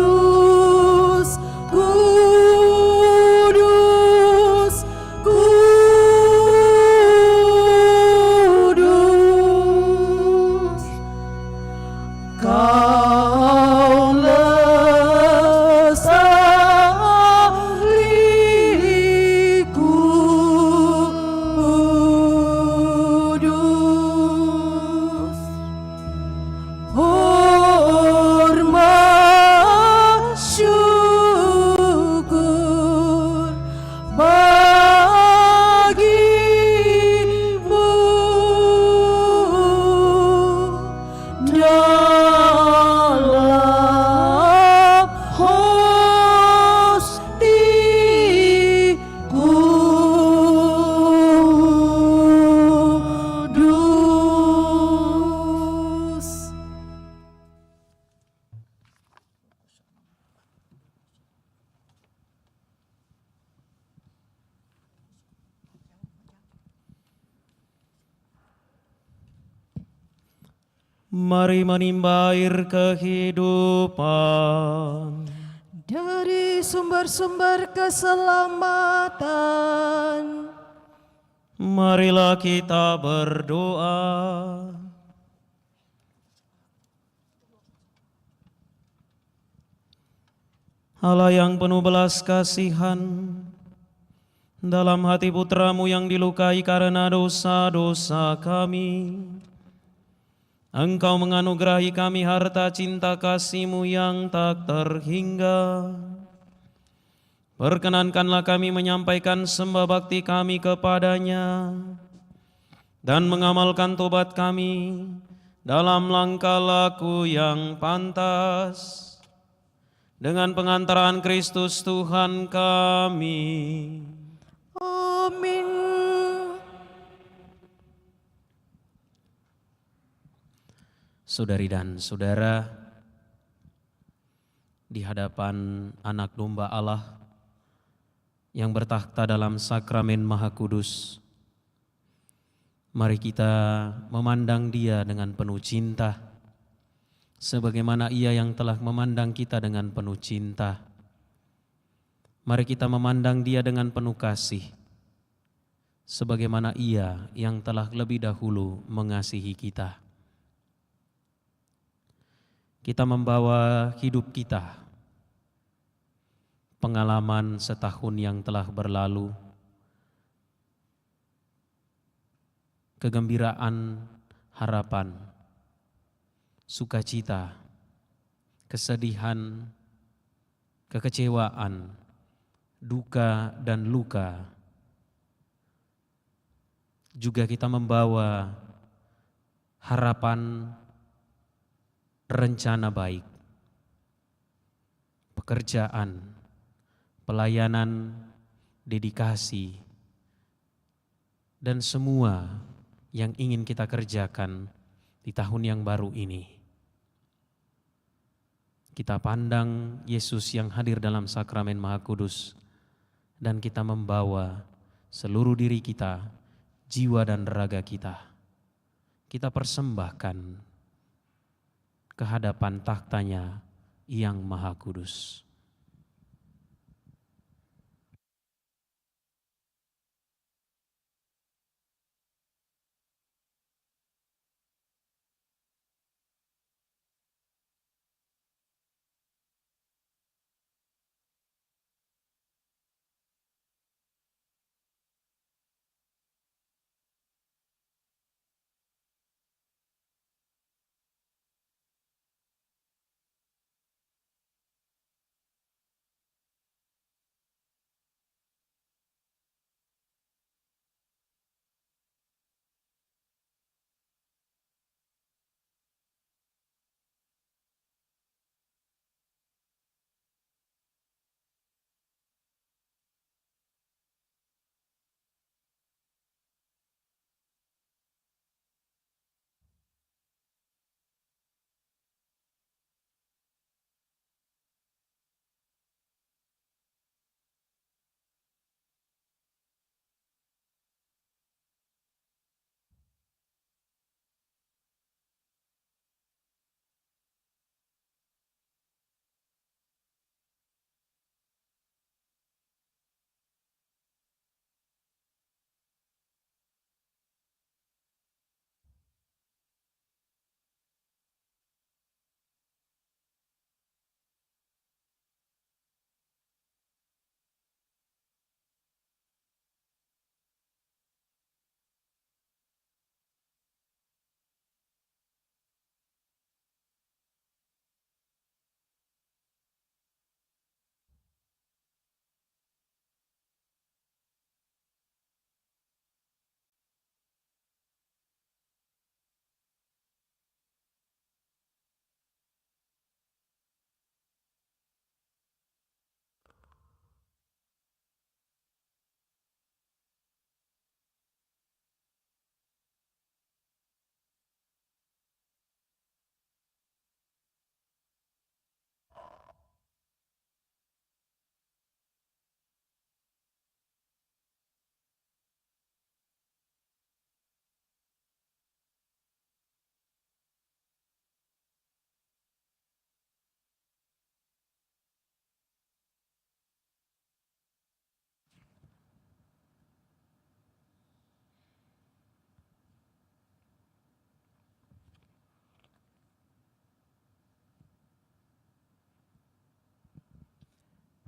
Mari menimba air kehidupan. Dari sumber-sumber keselamatan, Marilah kita berdoa. Allah yang penuh belas kasihan, dalam hati putramu yang dilukai karena dosa-dosa kami, Engkau menganugerahi kami harta cinta kasih-Mu yang tak terhingga. Perkenankanlah kami menyampaikan sembah bakti kami kepadanya dan mengamalkan tobat kami dalam langkah laku yang pantas dengan pengantaran Kristus Tuhan kami. amin. Saudari dan saudara, di hadapan anak domba Allah yang bertakhta dalam sakramen Maha Kudus, mari kita memandang Dia dengan penuh cinta, sebagaimana Ia yang telah memandang kita dengan penuh cinta. Mari kita memandang Dia dengan penuh kasih, sebagaimana Ia yang telah lebih dahulu mengasihi kita. Kita membawa hidup kita, pengalaman setahun yang telah berlalu, kegembiraan, harapan, sukacita, kesedihan, kekecewaan, duka dan luka. Juga kita membawa harapan, rencana baik, pekerjaan, pelayanan, dedikasi, dan semua yang ingin kita kerjakan di tahun yang baru ini. Kita pandang Yesus yang hadir dalam sakramen Maha Kudus dan kita membawa seluruh diri kita, jiwa dan raga kita. Kita persembahkan ke hadapan tahtanya yang Maha Kudus.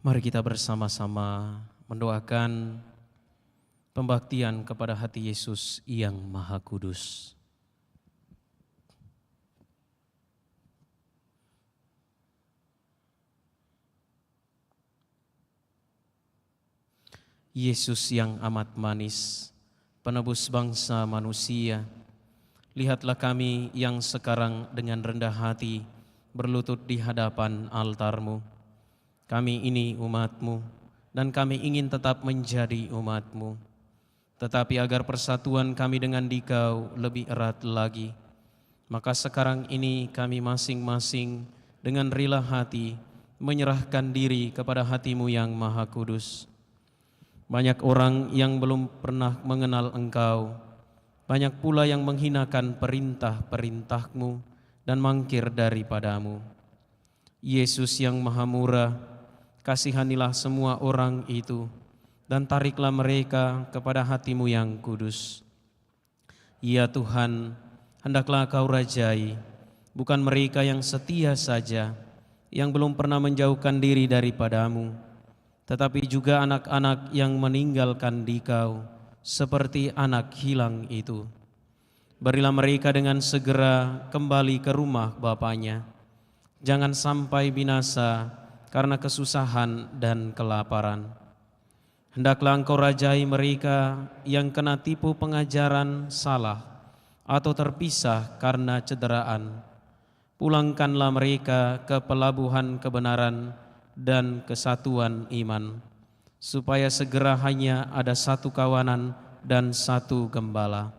Mari kita bersama-sama mendoakan pembaktian kepada hati Yesus yang Maha Kudus. Yesus yang amat manis, penebus bangsa manusia, lihatlah kami yang sekarang dengan rendah hati berlutut di hadapan altar-Mu. Kami ini umat-Mu, dan kami ingin tetap menjadi umat-Mu. Tetapi agar persatuan kami dengan Dikau lebih erat lagi, maka sekarang ini kami masing-masing dengan rela hati menyerahkan diri kepada hati-Mu yang Maha Kudus. Banyak orang yang belum pernah mengenal Engkau, banyak pula yang menghinakan perintah-perintah-Mu dan mangkir daripada-Mu. Yesus yang Maha Murah, kasihanilah semua orang itu dan tariklah mereka kepada hati-Mu yang kudus. Ya Tuhan, hendaklah Kau rajai, bukan mereka yang setia saja, yang belum pernah menjauhkan diri daripada-Mu, tetapi juga anak-anak yang meninggalkan Dikau, seperti anak hilang itu. Berilah mereka dengan segera kembali ke rumah bapanya. Jangan sampai binasa karena kesusahan dan kelaparan. Hendaklah Engkau rajai mereka yang kena tipu pengajaran salah atau terpisah karena cederaan. Pulangkanlah mereka ke pelabuhan kebenaran dan kesatuan iman, supaya segera hanya ada satu kawanan dan satu gembala.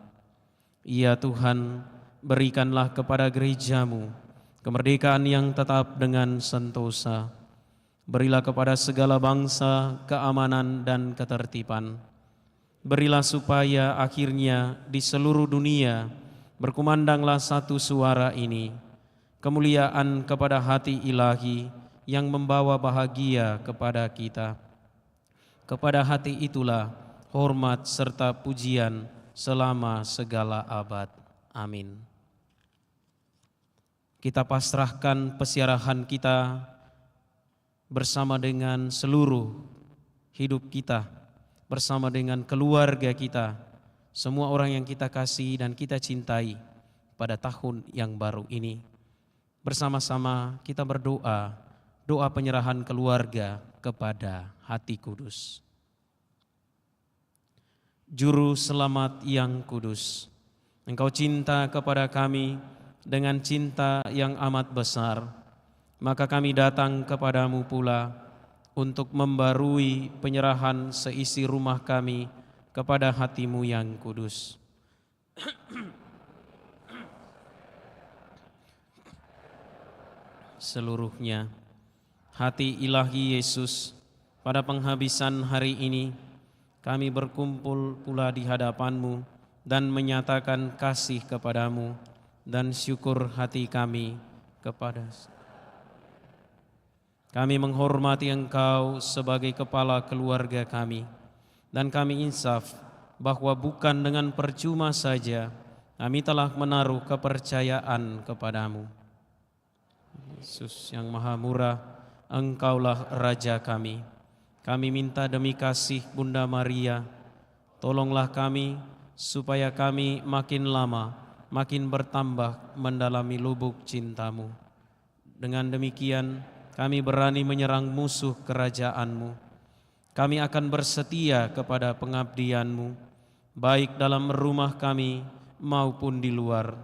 Ya Tuhan, berikanlah kepada gereja-Mu kemerdekaan yang tetap dengan sentosa. Berilah kepada segala bangsa keamanan dan ketertiban. Berilah supaya akhirnya di seluruh dunia berkumandanglah satu suara ini, kemuliaan kepada hati ilahi yang membawa bahagia kepada kita. Kepada hati itulah hormat serta pujian selama segala abad. Amin. Kita pasrahkan pesiarahan kita bersama dengan seluruh hidup kita, bersama dengan keluarga kita, semua orang yang kita kasih dan kita cintai pada tahun yang baru ini. Bersama-sama kita berdoa, doa penyerahan keluarga kepada Hati Kudus. Juru selamat yang kudus, Engkau cinta kepada kami dengan cinta yang amat besar, maka kami datang kepadamu pula untuk membarui penyerahan seisi rumah kami kepada hati-Mu yang kudus. Seluruhnya, hati ilahi Yesus, pada penghabisan hari ini, kami berkumpul pula di hadapan-Mu dan menyatakan kasih kepada-Mu dan syukur hati kami kepada. Kami menghormati Engkau sebagai kepala keluarga kami, dan kami insaf bahwa bukan dengan percuma saja kami telah menaruh kepercayaan kepada-Mu. Yesus yang Maha Murah, Engkaulah Raja kami. Kami minta demi kasih Bunda Maria, tolonglah kami supaya kami makin lama, makin bertambah mendalami lubuk cinta-Mu. Dengan demikian, kami berani menyerang musuh kerajaan-Mu. Kami akan bersetia kepada pengabdian-Mu, baik dalam rumah kami maupun di luar.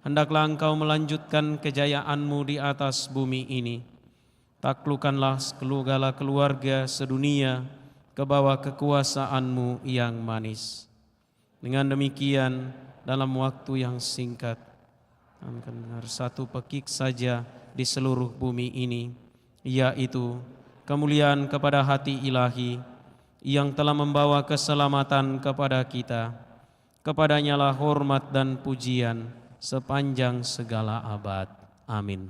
Hendaklah Engkau melanjutkan kejayaan-Mu di atas bumi ini. Taklukkanlah segala keluarga sedunia ke bawah kekuasaan-Mu yang manis. Dengan demikian, dalam waktu yang singkat, kami akan dengar satu pekik saja di seluruh bumi ini, yaitu kemuliaan kepada hati ilahi yang telah membawa keselamatan kepada kita. Kepadanyalah hormat dan pujian sepanjang segala abad. Amin.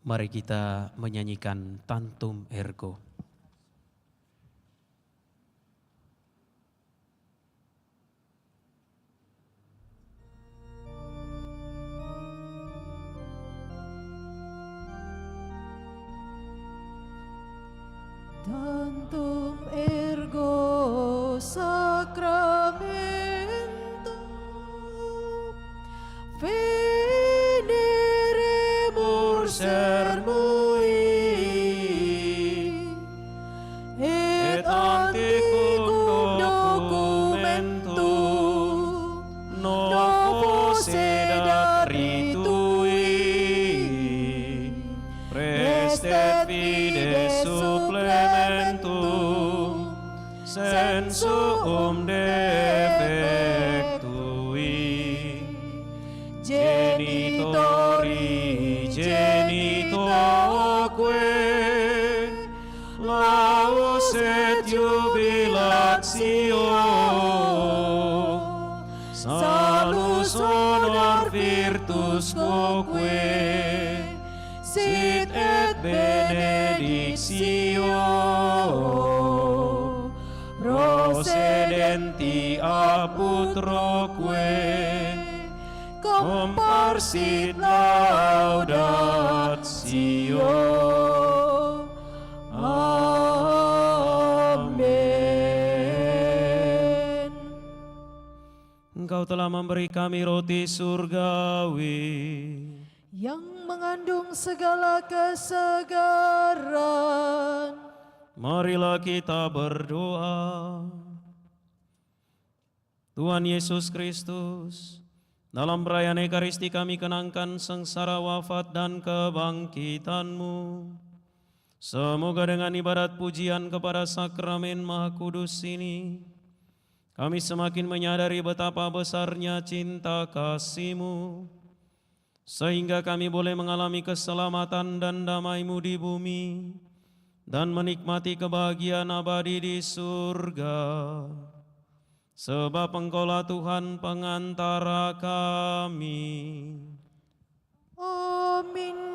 Mari kita menyanyikan Tantum Ergo. Tantum ergo sacramentum veneremur sermui et antiquum documentum novo sedat ritui prestet fides supplementum sensuum defectui genitori genitoque laus et jubilatio salus honor virtus quoque sit et benedictio procedenti apud troque comparsit laudatio. Amin. Engkau telah memberi kami roti surgawi Yang mengandung segala kesegaran. Marilah kita berdoa. Tuhan Yesus Kristus, dalam perayaan Ekaristi kami kenangkan sengsara wafat dan kebangkitan-Mu. Semoga dengan ibadat pujian kepada sakramen Maha Kudus ini, kami semakin menyadari betapa besarnya cinta kasih-Mu, sehingga kami boleh mengalami keselamatan dan damai-Mu di bumi, dan menikmati kebahagiaan abadi di surga. Sebab Engkaulah Tuhan pengantara kami. Amin.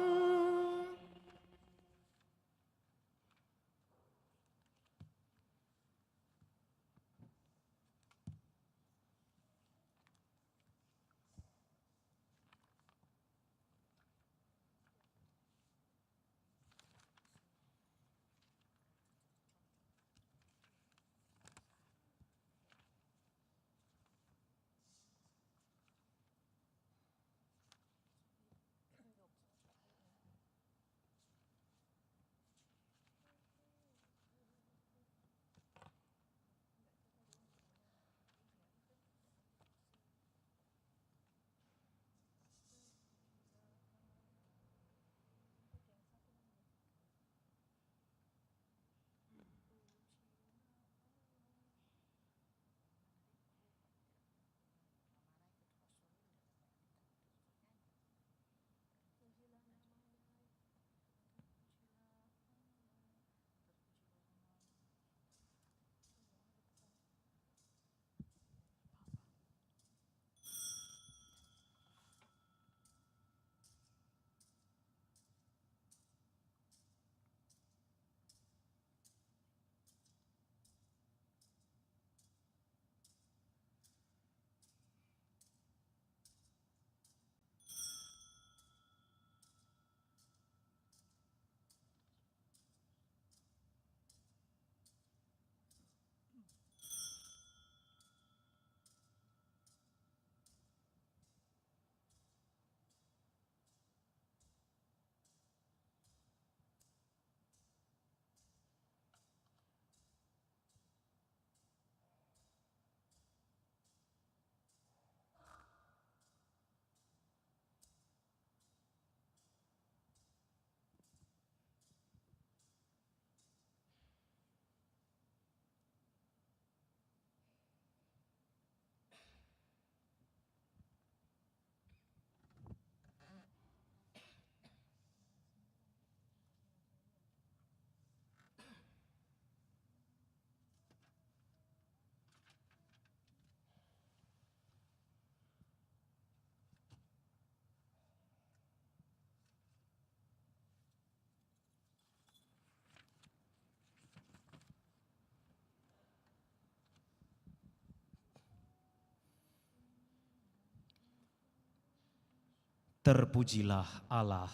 Terpujilah Allah,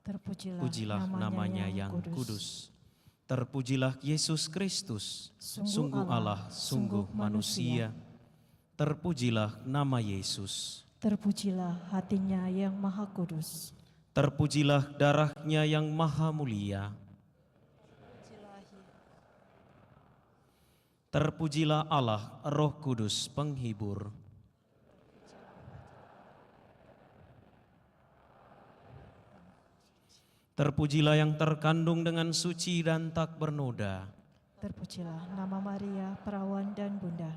Terpujilah pujilah namanya yang kudus. Terpujilah Yesus Kristus, sungguh Allah, sungguh manusia. Terpujilah nama Yesus. Terpujilah hatinya yang maha kudus. Terpujilah darahnya yang maha mulia. Terpujilah Allah, Roh Kudus penghibur. Terpujilah yang terkandung dengan suci dan tak bernoda. Terpujilah nama Maria, perawan dan bunda.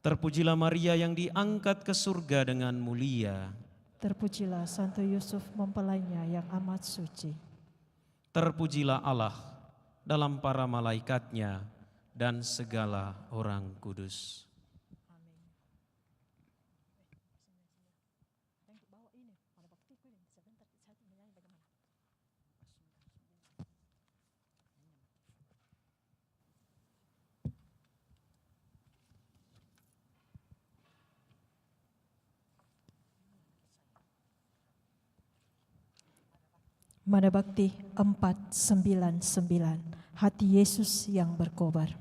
Terpujilah Maria yang diangkat ke surga dengan mulia. Terpujilah Santo Yusuf mempelainya yang amat suci. Terpujilah Allah dalam para malaikatnya dan segala orang kudus. Mana Bakti 499, hati Yesus yang berkobar.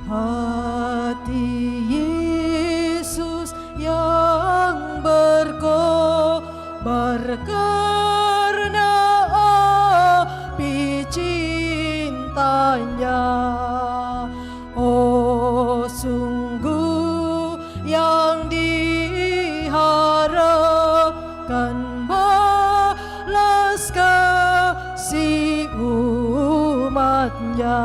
Hati Yesus yang berkobar karena api cintanya. Oh, sungguh yang diharapkan balas kasih umatnya.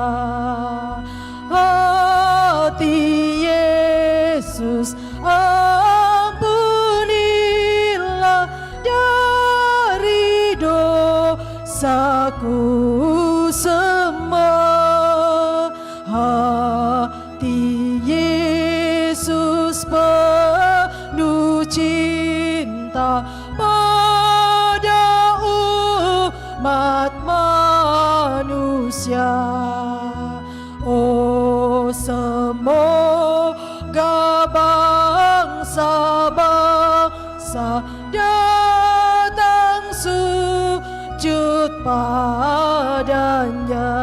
Hati Yesus, ampunilah dari dosaku semua. Hati Yesus penuh cinta pada umat manusia. Oh, semoga bangsa-bangsa datang sujud padanya.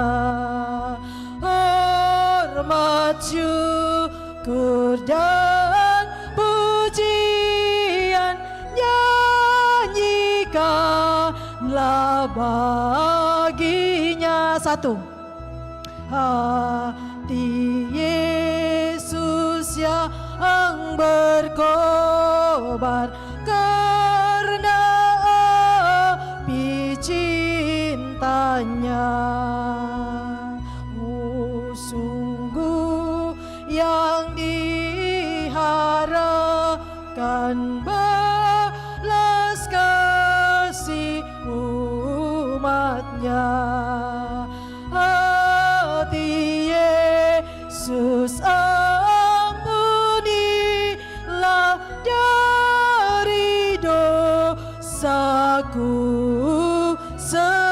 Hormat, syukur dan pujian nyanyikanlah baginya. Satu. Hati Yesus yang berkobar karena api cintanya. Oh, sungguh yang diharapkan balas kasih umatnya. Hati Yesus, ampunilah dari dosaku semua.